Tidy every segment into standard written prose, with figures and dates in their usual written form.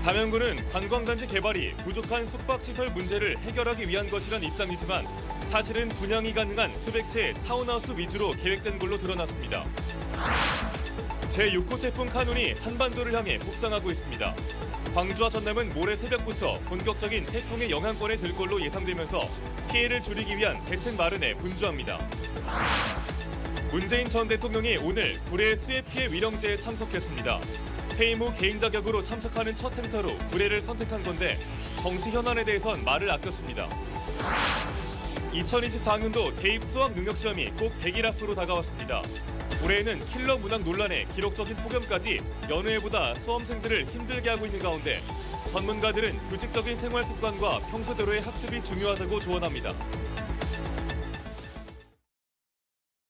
담양군은 관광단지 개발이 부족한 숙박시설 문제를 해결하기 위한 것이란 입장이지만 사실은 분양이 가능한 수백 채의 타운하우스 위주로 계획된 걸로 드러났습니다. 제6호 태풍 카눈이 한반도를 향해 북상하고 있습니다. 광주와 전남은 모레 새벽부터 본격적인 태풍의 영향권에 들 걸로 예상되면서 피해를 줄이기 위한 대책 마련에 분주합니다. 문재인 전 대통령이 오늘 구례 수해 피해 위령제에 참석했습니다. 퇴임 후 개인 자격으로 참석하는 첫 행사로 구례를 선택한 건데 정치 현안에 대해선 말을 아꼈습니다. 2024년도 대입 수학 능력 시험이 꼭 100일 앞으로 다가왔습니다. 올해에는 킬러 문항 논란에 기록적인 폭염까지 여느 해보다 수험생들을 힘들게 하고 있는 가운데 전문가들은 규칙적인 생활 습관과 평소대로의 학습이 중요하다고 조언합니다.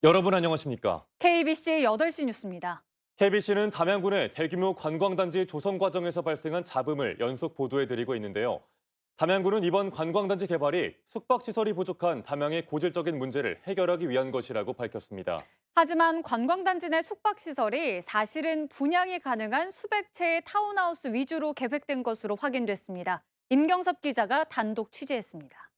여러분 안녕하십니까? KBC 8시 뉴스입니다. KBC는 담양군의 대규모 관광단지 조성 과정에서 발생한 잡음을 연속 보도해드리고 있는데요. 담양군은 이번 관광단지 개발이 숙박시설이 부족한 담양의 고질적인 문제를 해결하기 위한 것이라고 밝혔습니다. 하지만 관광단지 내 숙박시설이 사실은 분양이 가능한 수백 채의 타운하우스 위주로 계획된 것으로 확인됐습니다. 임경섭 기자가 단독 취재했습니다.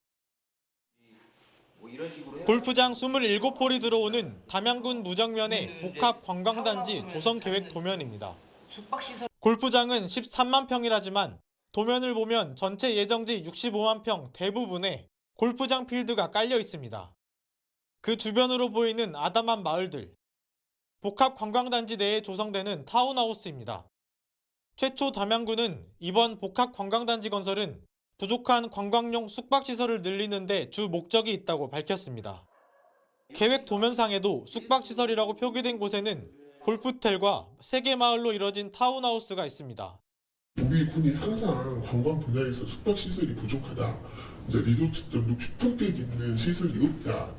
골프장 27홀이 들어오는 담양군 무정면의 복합 관광단지 조성 계획 도면입니다. 골프장은 13만 평이라지만 도면을 보면 전체 예정지 65만 평 대부분에 골프장 필드가 깔려 있습니다. 그 주변으로 보이는 아담한 마을들, 복합 관광단지 내에 조성되는 타운하우스입니다. 최초 담양군은 이번 복합 관광단지 건설은 부족한 관광용 숙박시설을 늘리는 데 주 목적이 있다고 밝혔습니다. 계획 도면상에도 숙박시설이라고 표기된 곳에는 골프텔과 3개 마을로 이뤄진 타운하우스가 있습니다. 우리 군이 항상 관광 분야에서 숙박시설이 부족하다. 이제 리조트점도 주품격 있는 시설이 없다.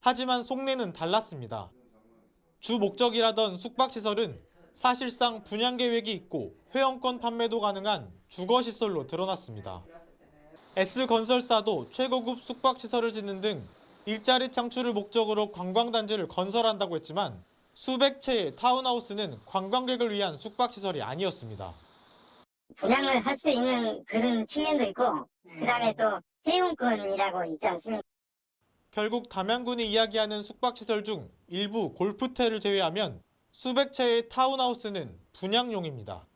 하지만 속내는 달랐습니다. 주 목적이라던 숙박시설은 사실상 분양 계획이 있고 회원권 판매도 가능한 주거시설로 드러났습니다. S건설사도 최고급 숙박시설을 짓는 등 일자리 창출을 목적으로 관광단지를 건설한다고 했지만 수백 채의 타운하우스는 관광객을 위한 숙박시설이 아니었습니다. 분양을 할 수 있는 그런 측면도 있고 그다음에 또 회원권이라고 있지 않습니까? 결국 담양군이 이야기하는 숙박시설 중 일부 골프텔을 제외하면 수백 채의 타운하우스는 분양용입니다.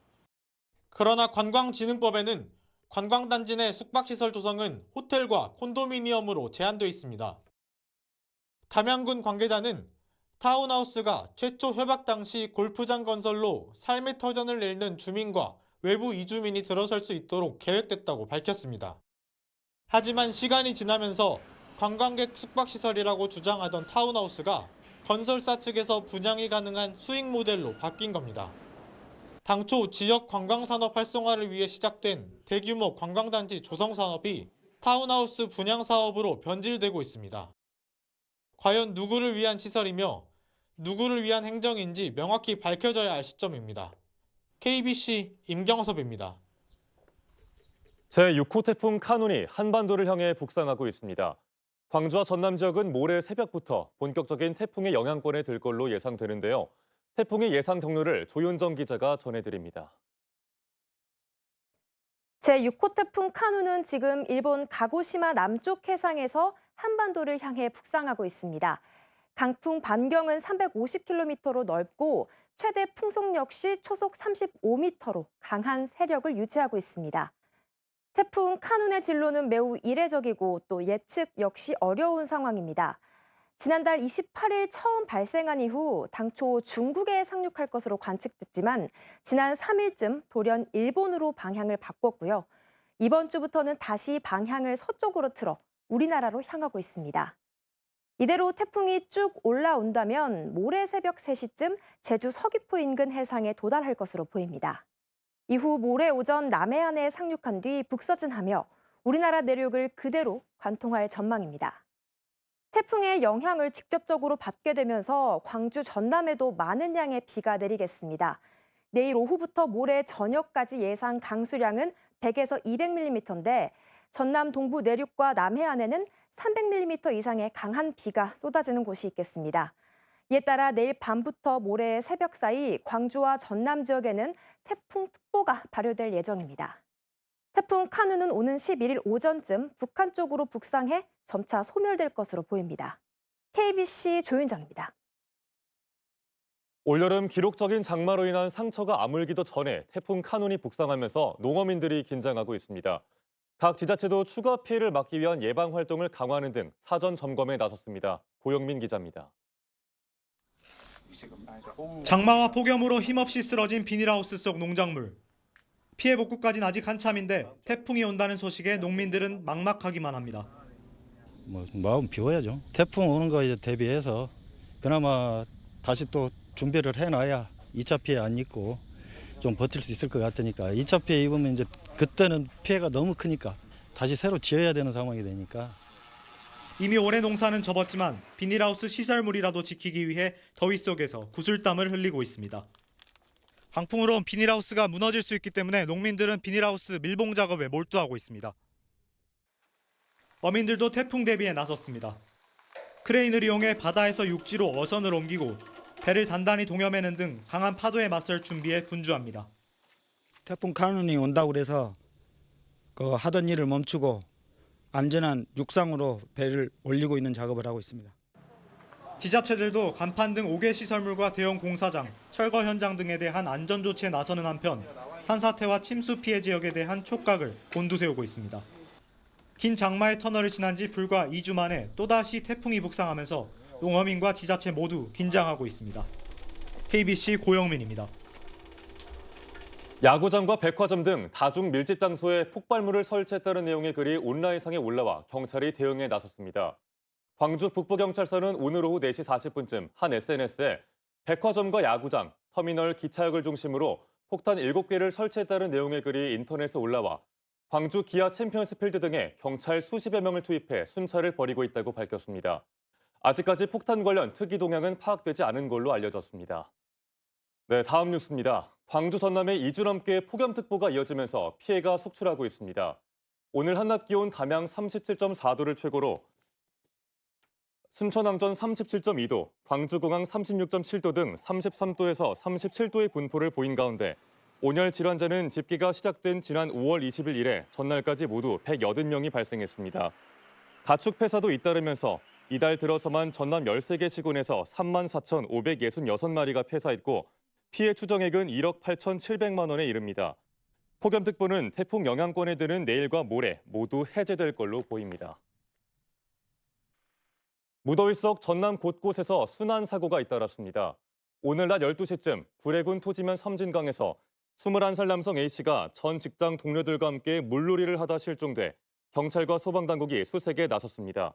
그러나 관광진흥법에는 관광단지 내 숙박시설 조성은 호텔과 콘도미니엄으로 제한돼 있습니다. 담양군 관계자는 타운하우스가 최초 협약 당시 골프장 건설로 삶의 터전을 내는 주민과 외부 이주민이 들어설 수 있도록 계획됐다고 밝혔습니다. 하지만 시간이 지나면서 관광객 숙박시설이라고 주장하던 타운하우스가 건설사 측에서 분양이 가능한 수익 모델로 바뀐 겁니다. 당초 지역 관광산업 활성화를 위해 시작된 대규모 관광단지 조성 산업이 타운하우스 분양 사업으로 변질되고 있습니다. 과연 누구를 위한 시설이며 누구를 위한 행정인지 명확히 밝혀져야 할 시점입니다. KBC 임경섭입니다. 제6호 태풍 카눈이 한반도를 향해 북상하고 있습니다. 광주와 전남 지역은 모레 새벽부터 본격적인 태풍의 영향권에 들 걸로 예상되는데요. 태풍의 예상 경로를 조윤정 기자가 전해드립니다. 제6호 태풍 카눈은 지금 일본 가고시마 남쪽 해상에서 한반도를 향해 북상하고 있습니다. 강풍 반경은 350km로 넓고 최대 풍속 역시 초속 35m로 강한 세력을 유지하고 있습니다. 태풍 카눈의 진로는 매우 이례적이고 또 예측 역시 어려운 상황입니다. 지난달 28일 처음 발생한 이후 당초 중국에 상륙할 것으로 관측됐지만 지난 3일쯤 돌연 일본으로 방향을 바꿨고요. 이번 주부터는 다시 방향을 서쪽으로 틀어 우리나라로 향하고 있습니다. 이대로 태풍이 쭉 올라온다면 모레 새벽 3시쯤 제주 서귀포 인근 해상에 도달할 것으로 보입니다. 이후 모레 오전 남해안에 상륙한 뒤 북서진하며 우리나라 내륙을 그대로 관통할 전망입니다. 태풍의 영향을 직접적으로 받게 되면서 광주 전남에도 많은 양의 비가 내리겠습니다. 내일 오후부터 모레 저녁까지 예상 강수량은 100에서 200mm인데 전남 동부 내륙과 남해안에는 300mm 이상의 강한 비가 쏟아지는 곳이 있겠습니다. 이에 따라 내일 밤부터 모레 새벽 사이 광주와 전남 지역에는 태풍특보가 발효될 예정입니다. 태풍 카누는 오는 11일 오전쯤 북한 쪽으로 북상해 점차 소멸될 것으로 보입니다. KBC 조윤정입니다. 올여름 기록적인 장마로 인한 상처가 아물기도 전에 태풍 카눈이 북상하면서 농어민들이 긴장하고 있습니다. 각 지자체도 추가 피해를 막기 위한 예방 활동을 강화하는 등 사전 점검에 나섰습니다. 고영민 기자입니다. 장마와 폭염으로 힘없이 쓰러진 비닐하우스 속 농작물. 피해 복구까지는 아직 한참인데 태풍이 온다는 소식에 농민들은 막막하기만 합니다. 마음 비워야죠. 태풍 오는 거에 대비해서 그나마 다시 또 준비를 해놔야 2차 피해 안 입고 좀 버틸 수 있을 것 같으니까 2차 피해 입으면 이제 그때는 피해가 너무 크니까 다시 새로 지어야 되는 상황이 되니까. 이미 올해 농사는 접었지만 비닐하우스 시설물이라도 지키기 위해 더위 속에서 구슬땀을 흘리고 있습니다. 강풍으로 비닐하우스가 무너질 수 있기 때문에 농민들은 비닐하우스 밀봉 작업에 몰두하고 있습니다. 어민들도 태풍 대비에 나섰습니다. 크레인을 이용해 바다에서 육지로 어선을 옮기고 배를 단단히 동여매는 등 강한 파도에 맞설 준비에 분주합니다. 태풍 카눈이 온다고 그래서 그 하던 일을 멈추고 안전한 육상으로 배를 올리고 있는 작업을 하고 있습니다. 지자체들도 간판 등 5개 시설물과 대형 공사장, 철거 현장 등에 대한 안전 조치에 나서는 한편 산사태와 침수 피해 지역에 대한 촉각을 곤두세우고 있습니다. 긴 장마의 터널을 지난 지 불과 2주 만에 또다시 태풍이 북상하면서 농어민과 지자체 모두 긴장하고 있습니다. KBC 고영민입니다. 야구장과 백화점 등 다중 밀집 장소에 폭발물을 설치했다는 내용의 글이 온라인상에 올라와 경찰이 대응에 나섰습니다. 광주 북부경찰서는 오늘 오후 4시 40분쯤 한 SNS에 백화점과 야구장, 터미널, 기차역을 중심으로 폭탄 7개를 설치했다는 내용의 글이 인터넷에 올라와 광주 기아 챔피언스필드 등에 경찰 수십여 명을 투입해 순찰을 벌이고 있다고 밝혔습니다. 아직까지 폭탄 관련 특이 동향은 파악되지 않은 걸로 알려졌습니다. 네, 다음 뉴스입니다. 광주 전남에 2주 넘게 폭염특보가 이어지면서 피해가 속출하고 있습니다. 오늘 한낮 기온 담양 37.4도를 최고로 순천항전 37.2도, 광주공항 36.7도 등 33도에서 37도의 분포를 보인 가운데 온열 질환자는 집계가 시작된 지난 5월 20일 이래 전날까지 모두 180명이 발생했습니다. 가축 폐사도 잇따르면서 이달 들어서만 전남 13개 시군에서 34,566마리가 폐사했고 피해 추정액은 1억 8,700만 원에 이릅니다. 폭염특보는 태풍 영향권에 드는 내일과 모레 모두 해제될 걸로 보입니다. 무더위 속 전남 곳곳에서 순환 사고가 잇따랐습니다. 오늘 낮 12시쯤 구례군 토지면 섬진강에서 21살 남성 A씨가 전 직장 동료들과 함께 물놀이를 하다 실종돼 경찰과 소방당국이 수색에 나섰습니다.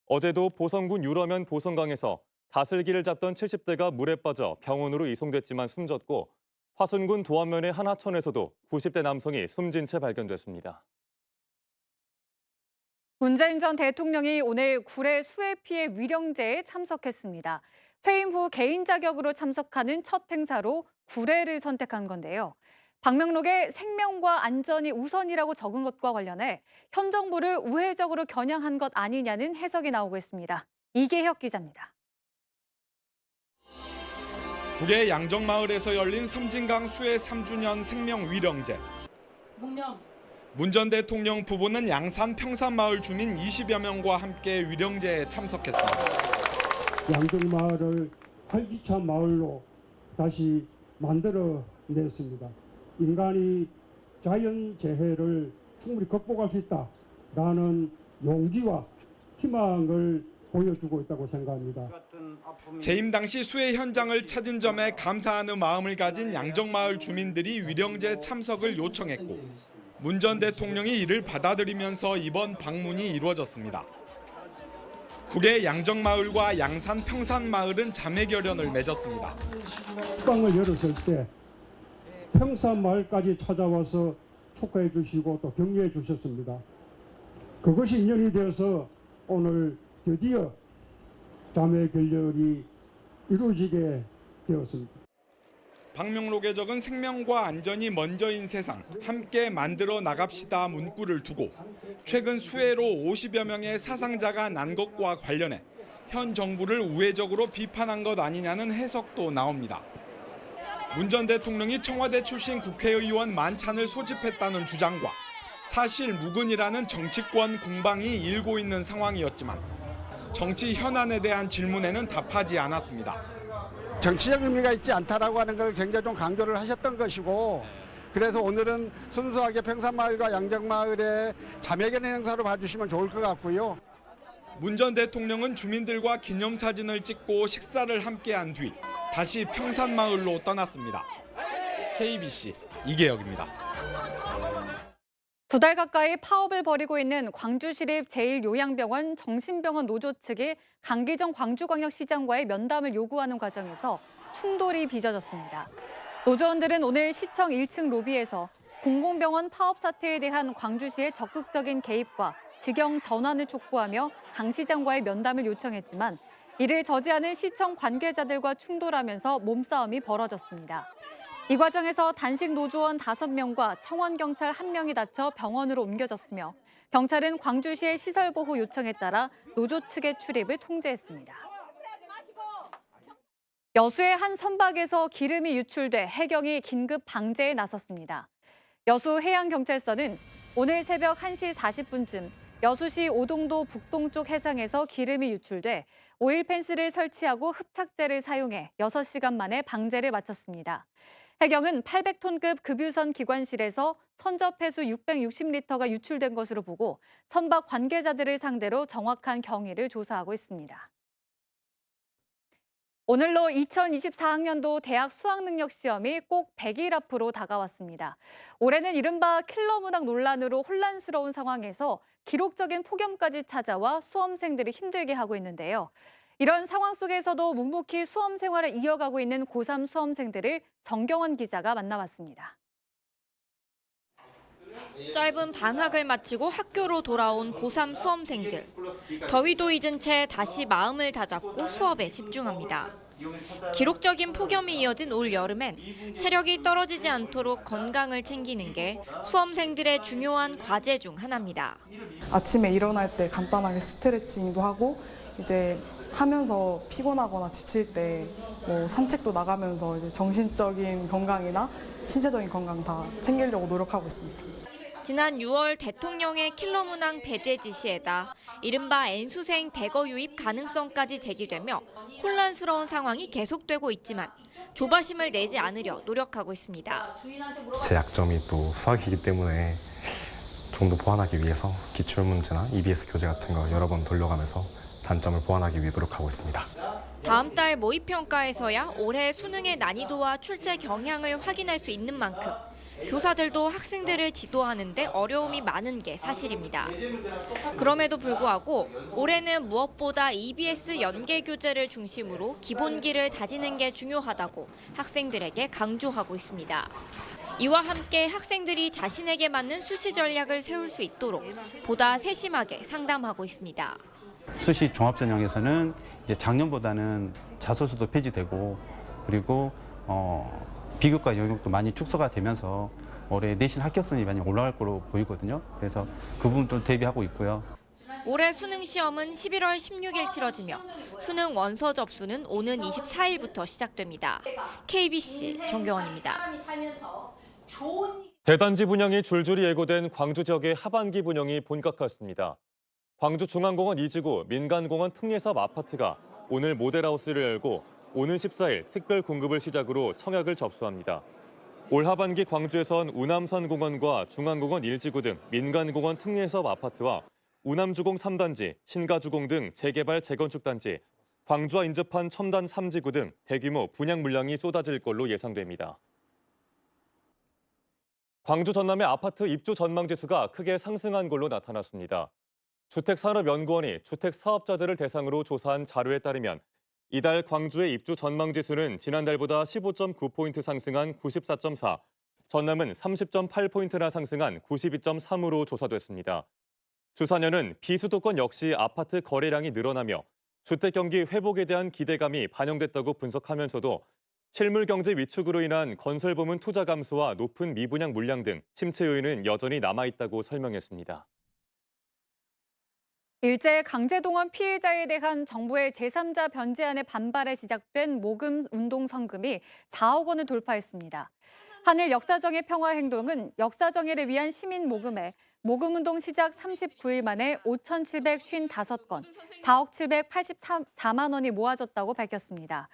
어제도 보성군 유러면 보성강에서 다슬기를 잡던 70대가 물에 빠져 병원으로 이송됐지만 숨졌고 화순군 도안면의 한 하천에서도 90대 남성이 숨진 채 발견됐습니다. 문재인 전 대통령이 오늘 구례 수해 피해 위령제에 참석했습니다. 퇴임 후 개인 자격으로 참석하는 첫 행사로 구례를 선택한 건데요. 방명록에 생명과 안전이 우선이라고 적은 것과 관련해 현 정부를 우회적으로 겨냥한 것 아니냐는 해석이 나오고 있습니다. 이계혁 기자입니다. 구례 양정마을에서 열린 섬진강 수해 3주년 생명위령제. 문 전 대통령 부부는 양산 평산마을 주민 20여 명과 함께 위령제에 참석했습니다. 양정마을을 활기찬 마을로 다시 만들어냈습니다. 인간이 자연재해를 충분히 극복할 수 있다라는 용기와 희망을 보여주고 있다고 생각합니다. 재임 당시 수해 현장을 찾은 점에 감사하는 마음을 가진 양정마을 주민들이 위령제 참석을 요청했고 문 전 대통령이 이를 받아들이면서 이번 방문이 이루어졌습니다. 구례 양정마을과 양산 평산마을은 자매결연을 맺었습니다. 식당을 열었을 때 평산마을까지 찾아와서 축하해 주시고 또 격려해 주셨습니다. 그것이 인연이 되어서 오늘 드디어 자매결연이 이루어지게 되었습니다. 방명록에 적은 생명과 안전이 먼저인 세상, 함께 만들어 나갑시다 문구를 두고 최근 수해로 50여 명의 사상자가 난 것과 관련해 현 정부를 우회적으로 비판한 것 아니냐는 해석도 나옵니다. 문 전 대통령이 청와대 출신 국회의원 만찬을 소집했다는 주장과 사실 무근이라는 정치권 공방이 일고 있는 상황이었지만 정치 현안에 대한 질문에는 답하지 않았습니다. 정치적 의미가 있지 않다라고 하는 걸 굉장히 좀 강조를 하셨던 것이고, 그래서 오늘은 순수하게 평산마을과 양정마을의 자매견 행사로 봐주시면 좋을 것 같고요. 문 전 대통령은 주민들과 기념사진을 찍고 식사를 함께한 뒤 다시 평산마을로 떠났습니다. KBC 이계혁입니다. 2달 가까이 파업을 벌이고 있는 광주시립 제1요양병원 정신병원 노조 측이 강기정 광주광역시장과의 면담을 요구하는 과정에서 충돌이 빚어졌습니다. 노조원들은 오늘 시청 1층 로비에서 공공병원 파업 사태에 대한 광주시의 적극적인 개입과 직영 전환을 촉구하며 강 시장과의 면담을 요청했지만 이를 저지하는 시청 관계자들과 충돌하면서 몸싸움이 벌어졌습니다. 이 과정에서 단식 노조원 5명과 청원경찰 1명이 다쳐 병원으로 옮겨졌으며 경찰은 광주시의 시설보호 요청에 따라 노조 측의 출입을 통제했습니다. 여수의 한 선박에서 기름이 유출돼 해경이 긴급 방제에 나섰습니다. 여수 해양경찰서는 오늘 새벽 1시 40분쯤 여수시 오동도 북동쪽 해상에서 기름이 유출돼 오일 펜스를 설치하고 흡착제를 사용해 6시간 만에 방제를 마쳤습니다. 해경은 800톤급 급유선 기관실에서 선적 폐수 660리터가 유출된 것으로 보고 선박 관계자들을 상대로 정확한 경위를 조사하고 있습니다. 오늘로 2024학년도 대학 수학능력시험이 꼭 100일 앞으로 다가왔습니다. 올해는 이른바 킬러 문항 논란으로 혼란스러운 상황에서 기록적인 폭염까지 찾아와 수험생들이 힘들게 하고 있는데요. 이런 상황 속에서도 묵묵히 수험 생활을 이어가고 있는 고3 수험생들을 정경원 기자가 만나봤습니다. 짧은 방학을 마치고 학교로 돌아온 고3 수험생들. 더위도 잊은 채 다시 마음을 다잡고 수업에 집중합니다. 기록적인 폭염이 이어진 올 여름엔 체력이 떨어지지 않도록 건강을 챙기는 게 수험생들의 중요한 과제 중 하나입니다. 아침에 일어날 때 간단하게 스트레칭도 하고 이제 하면서 피곤하거나 지칠 때 뭐 산책도 나가면서 이제 정신적인 건강이나 신체적인 건강 다 챙기려고 노력하고 있습니다. 지난 6월 대통령의 킬러 문항 배제 지시에다 이른바 N수생 대거 유입 가능성까지 제기되며 혼란스러운 상황이 계속되고 있지만 조바심을 내지 않으려 노력하고 있습니다. 제 약점이 또 수학이기 때문에 좀 더 보완하기 위해서 기출문제나 EBS 교재 같은 거 여러 번 돌려가면서 단점을 보완하기 위해 노력하고 있습니다. 다음 달 모의평가에서야 올해 수능의 난이도와 출제 경향을 확인할 수 있는 만큼 교사들도 학생들을 지도하는 데 어려움이 많은 게 사실입니다. 그럼에도 불구하고 올해는 무엇보다 EBS 연계 교재를 중심으로 기본기를 다지는 게 중요하다고 학생들에게 강조하고 있습니다. 이와 함께 학생들이 자신에게 맞는 수시 전략을 세울 수 있도록 보다 세심하게 상담하고 있습니다. 수시 종합전형에서는 이제 작년보다는 자소서도 폐지되고 그리고 비교과 영역도 많이 축소가 되면서 올해 내신 합격선이 많이 올라갈 거로 보이거든요. 그래서 그 부분도 대비하고 있고요. 올해 수능 시험은 11월 16일 치러지며 수능 원서 접수는 오는 24일부터 시작됩니다. KBC 정경원입니다. 대단지 분양이 줄줄이 예고된 광주 지역의 하반기 분양이 본격화했습니다. 광주중앙공원 2지구 민간공원 특례사업 아파트가 오늘 모델하우스를 열고 오는 14일 특별 공급을 시작으로 청약을 접수합니다. 올 하반기 광주에선 우남산공원과 중앙공원 1지구 등 민간공원 특례사업 아파트와 우남주공 3단지, 신가주공 등 재개발 재건축 단지, 광주와 인접한 첨단 3지구 등 대규모 분양 물량이 쏟아질 걸로 예상됩니다. 광주 전남의 아파트 입주 전망 지수가 크게 상승한 걸로 나타났습니다. 주택산업연구원이 주택사업자들을 대상으로 조사한 자료에 따르면 이달 광주의 입주 전망 지수는 지난달보다 15.9포인트 상승한 94.4, 전남은 30.8포인트나 상승한 92.3으로 조사됐습니다. 주사년은 비수도권 역시 아파트 거래량이 늘어나며 주택 경기 회복에 대한 기대감이 반영됐다고 분석하면서도 실물 경제 위축으로 인한 건설 부문 투자 감소와 높은 미분양 물량 등 침체 요인은 여전히 남아있다고 설명했습니다. 일제 강제동원 피해자에 대한 정부의 제3자 변제안에 반발해 시작된 모금 운동 성금이 4억 원을 돌파했습니다. 한일 역사정의 평화행동은 역사정의를 위한 시민 모금에 모금운동 시작 39일 만에 5,755건, 4억 784만 원이 모아졌다고 밝혔습니다.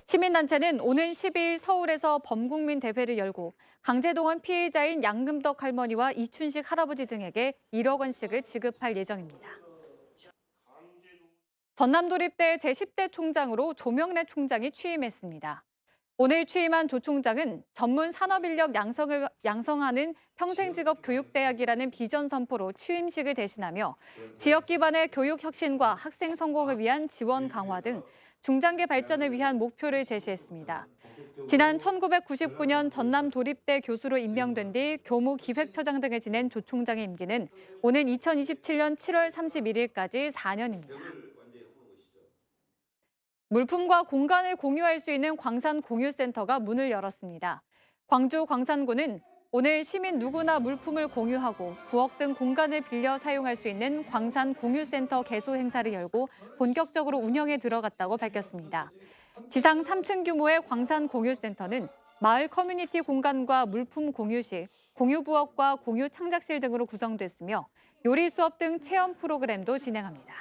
시민단체는 오는 12일 서울에서 범국민 대회를 열고 강제동원 피해자인 양금덕 할머니와 이춘식 할아버지 등에게 1억 원씩을 지급할 예정입니다. 전남도립대 제10대 총장으로 조명래 총장이 취임했습니다. 오늘 취임한 조 총장은 전문 산업인력 양성하는 평생직업교육대학이라는 비전 선포로 취임식을 대신하며 지역 기반의 교육 혁신과 학생 성공을 위한 지원 강화 등 중장기 발전을 위한 목표를 제시했습니다. 지난 1999년 전남도립대 교수로 임명된 뒤 교무기획처장 등을 지낸 조 총장의 임기는 오는 2027년 7월 31일까지 4년입니다. 물품과 공간을 공유할 수 있는 광산 공유센터가 문을 열었습니다. 광주 광산구는 오늘 시민 누구나 물품을 공유하고 부엌 등 공간을 빌려 사용할 수 있는 광산 공유센터 개소 행사를 열고 본격적으로 운영에 들어갔다고 밝혔습니다. 지상 3층 규모의 광산 공유센터는 마을 커뮤니티 공간과 물품 공유실, 공유 부엌과 공유 창작실 등으로 구성됐으며 요리 수업 등 체험 프로그램도 진행합니다.